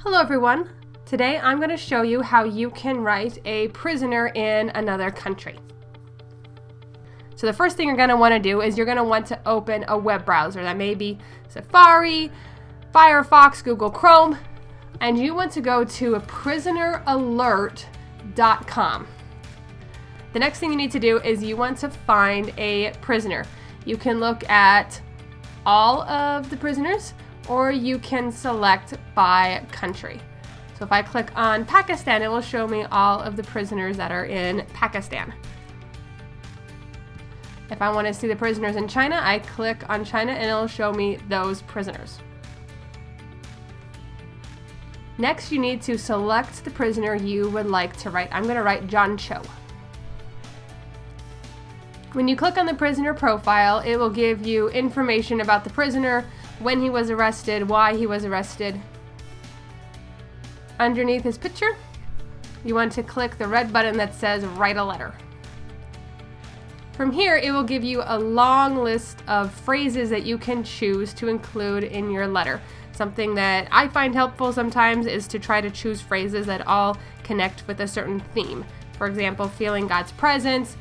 Hello everyone. Today I'm going to show you how you can write a prisoner in another country. So the first thing you're going to want to do is you're going to want to open a web browser. That may be Safari, Firefox, Google Chrome, and you want to go to prisoneralert.com. The next thing you need to do is you want to find a prisoner. You can look at all of the prisoners, or you can select by country. So if I click on Pakistan, it will show me all of the prisoners that are in Pakistan. If I want to see the prisoners in China, I click on China and it'll show me those prisoners. Next, you need to select the prisoner you would like to write. I'm going to write John Cho. When you click on the prisoner profile, it will give you information about the prisoner, when he was arrested, why he was arrested. Underneath his picture, you want to click the red button that says Write a Letter. From here, it will give you a long list of phrases that you can choose to include in your letter. Something that I find helpful sometimes is to try to choose phrases that all connect with a certain theme. For example, feeling God's presence.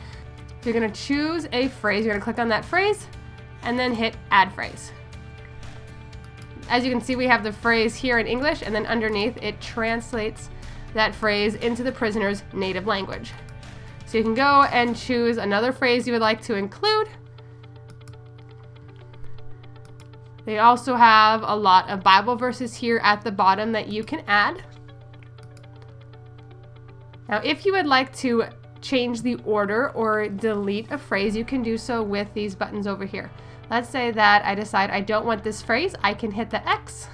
So you're going to choose a phrase, you're going to click on that phrase, and then hit Add Phrase. As you can see, we have the phrase here in English, and then underneath it translates that phrase into the prisoner's native language. So you can go and choose another phrase you would like to include. They also have a lot of Bible verses here at the bottom that you can add. Now, if you would like to change the order or delete a phrase, you can do so with these buttons over here. Let's say that I decide I don't want this phrase. I can hit the X.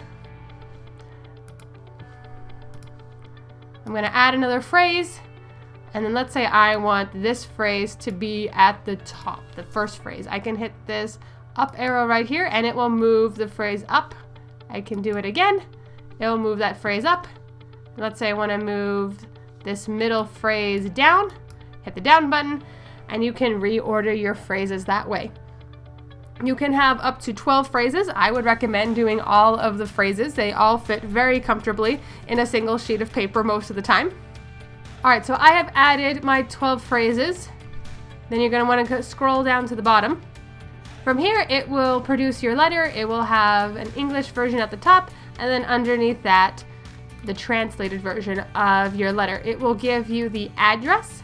I'm going to add another phrase. And then let's say I want this phrase to be at the top, the first phrase. I can hit this up arrow right here and it will move the phrase up. I can do it again. It will move that phrase up. Let's say I want to move this middle phrase down. Hit the down button and you can reorder your phrases that way. You can have up to 12 phrases. I would recommend doing all of the phrases. They all fit very comfortably in a single sheet of paper most of the time. All right, so I have added my 12 phrases. Then you're going to want to scroll down to the bottom. From here, it will produce your letter. It will have an English version at the top, and then underneath that, the translated version of your letter. It will give you the address,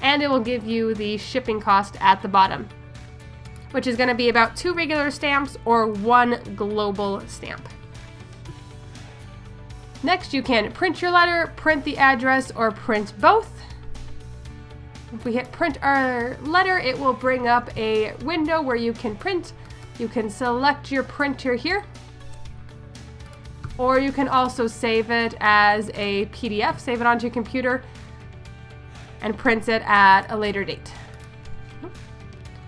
and it will give you the shipping cost at the bottom, which is going to be about 2 regular stamps or 1 global stamp. Next, you can print your letter, print the address, or print both. If we hit print our letter, it will bring up a window where you can print. You can select your printer here, or you can also save it as a PDF, save it onto your computer, and print it at a later date.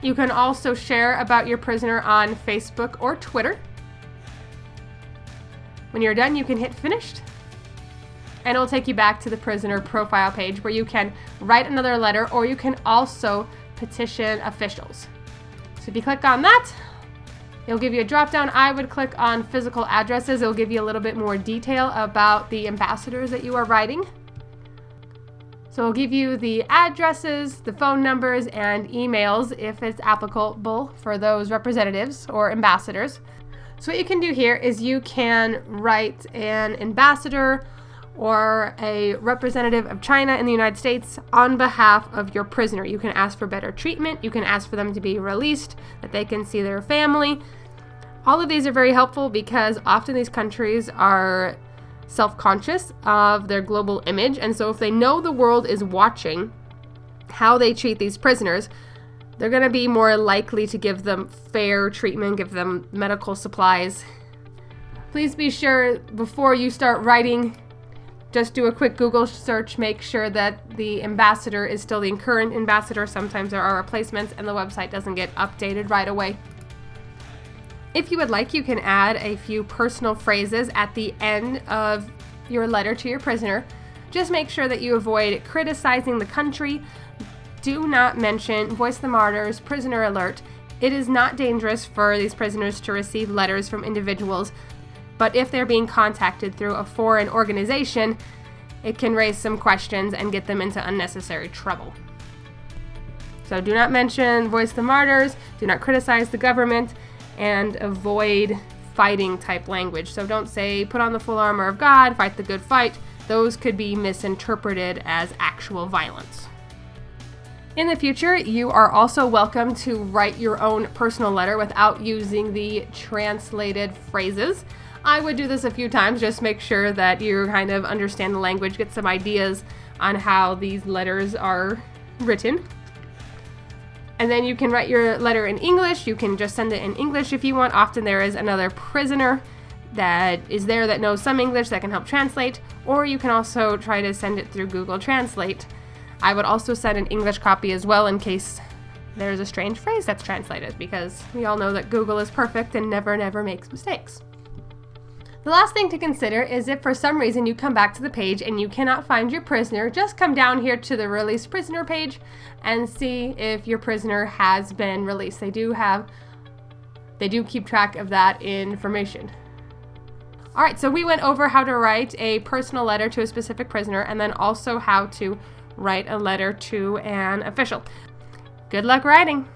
You can also share about your prisoner on Facebook or Twitter. When you're done, you can hit Finished, and it will take you back to the prisoner profile page where you can write another letter, or you can also petition officials. So if you click on that, it'll give you a drop-down. I would click on physical addresses. It'll give you a little bit more detail about the ambassadors that you are writing. So it'll give you the addresses, the phone numbers, and emails if it's applicable for those representatives or ambassadors. So what you can do here is you can write an ambassador or a representative of China in the United States on behalf of your prisoner. You can ask for better treatment. You can ask for them to be released, that they can see their family. All of these are very helpful because often these countries are self-conscious of their global image, and so if they know the world is watching how they treat these prisoners, they're going to be more likely to give them fair treatment, give them medical supplies. Please be sure before you start writing, just do a quick Google search, make sure that the ambassador is still the current ambassador. Sometimes there are replacements and the website doesn't get updated right away. If you would like, you can add a few personal phrases at the end of your letter to your prisoner. Just make sure that you avoid criticizing the country. Do not mention Voice the Martyrs, Prisoner Alert. It is not dangerous for these prisoners to receive letters from individuals but if they're being contacted through a foreign organization, it can raise some questions and get them into unnecessary trouble. So do not mention Voice the Martyrs, do not criticize the government, and avoid fighting type language. So don't say, put on the full armor of God, fight the good fight. Those could be misinterpreted as actual violence. In the future, you are also welcome to write your own personal letter without using the translated phrases. I would do this a few times, just make sure that you kind of understand the language, get some ideas on how these letters are written. And then you can write your letter in English. You can just send it in English if you want. Often there is another prisoner that is there that knows some English that can help translate, or you can also try to send it through Google Translate. I would also send an English copy as well in case there's a strange phrase that's translated, because we all know that Google is perfect and never makes mistakes. The last thing to consider is if for some reason you come back to the page and you cannot find your prisoner, just come down here to the release prisoner page and see if your prisoner has been released. They do keep track of that information. All right, so we went over how to write a personal letter to a specific prisoner and then also how to write a letter to an official. Good luck writing!